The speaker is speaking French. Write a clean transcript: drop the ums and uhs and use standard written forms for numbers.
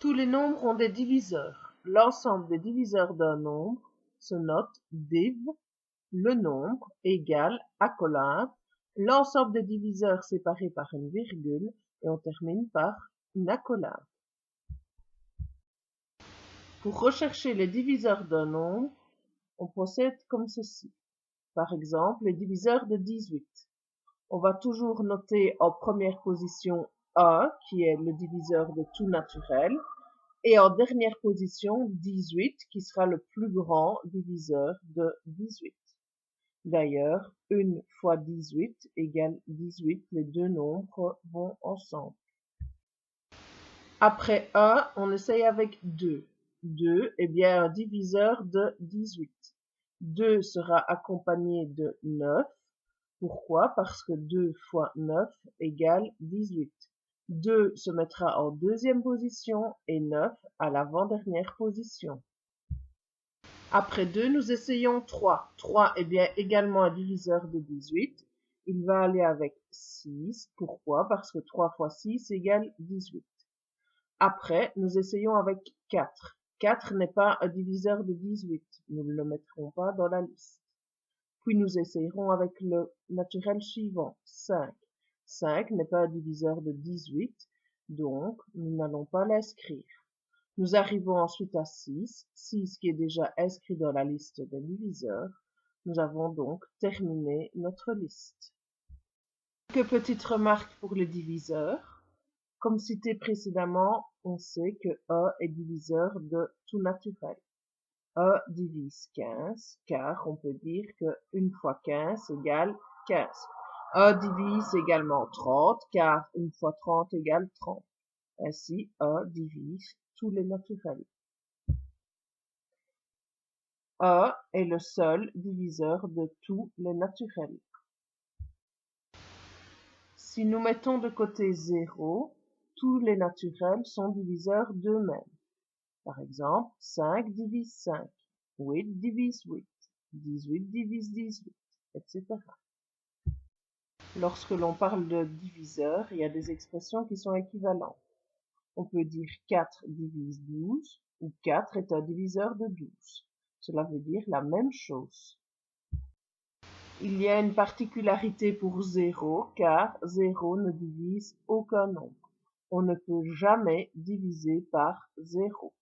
Tous les nombres ont des diviseurs. L'ensemble des diviseurs d'un nombre se note div, le nombre, égale, accolade, l'ensemble des diviseurs séparés par une virgule, et on termine par une accolade. Pour rechercher les diviseurs d'un nombre, on procède comme ceci. Par exemple, les diviseurs de 18. On va toujours noter en première position A, qui est le diviseur de tout naturel, et en dernière position 18, qui sera le plus grand diviseur de 18. D'ailleurs, 1 fois 18 égale 18, les deux nombres vont ensemble. Après A, on essaye avec 2. 2 est bien un diviseur de 18. 2 sera accompagné de 9. Pourquoi? Parce que 2 fois 9 égale 18. 2 se mettra en deuxième position et 9 à l'avant-dernière position. Après 2, nous essayons 3. 3 est bien également un diviseur de 18. Il va aller avec 6. Pourquoi? Parce que 3 fois 6 égale 18. Après, nous essayons avec 4. 4 n'est pas un diviseur de 18. Nous ne le mettrons pas dans la liste. Puis nous essayerons avec le naturel suivant, 5. 5 n'est pas un diviseur de 18, donc nous n'allons pas l'inscrire. Nous arrivons ensuite à 6, 6 qui est déjà inscrit dans la liste des diviseurs. Nous avons donc terminé notre liste. Quelques petites remarques pour les diviseurs. Comme cité précédemment, on sait que A est diviseur de tout naturel. A divise 15, car on peut dire que 1 fois 15 égale 15. A divise également 30, car 1 fois 30 égale 30. Ainsi, A divise tous les naturels. A est le seul diviseur de tous les naturels. Si nous mettons de côté 0, tous les naturels sont diviseurs d'eux-mêmes. Par exemple, 5 divise 5, 8 divise 8, 18 divise 18, etc. Lorsque l'on parle de diviseurs, il y a des expressions qui sont équivalentes. On peut dire 4 divise 12 ou 4 est un diviseur de 12. Cela veut dire la même chose. Il y a une particularité pour 0 car 0 ne divise aucun nombre. On ne peut jamais diviser par 0.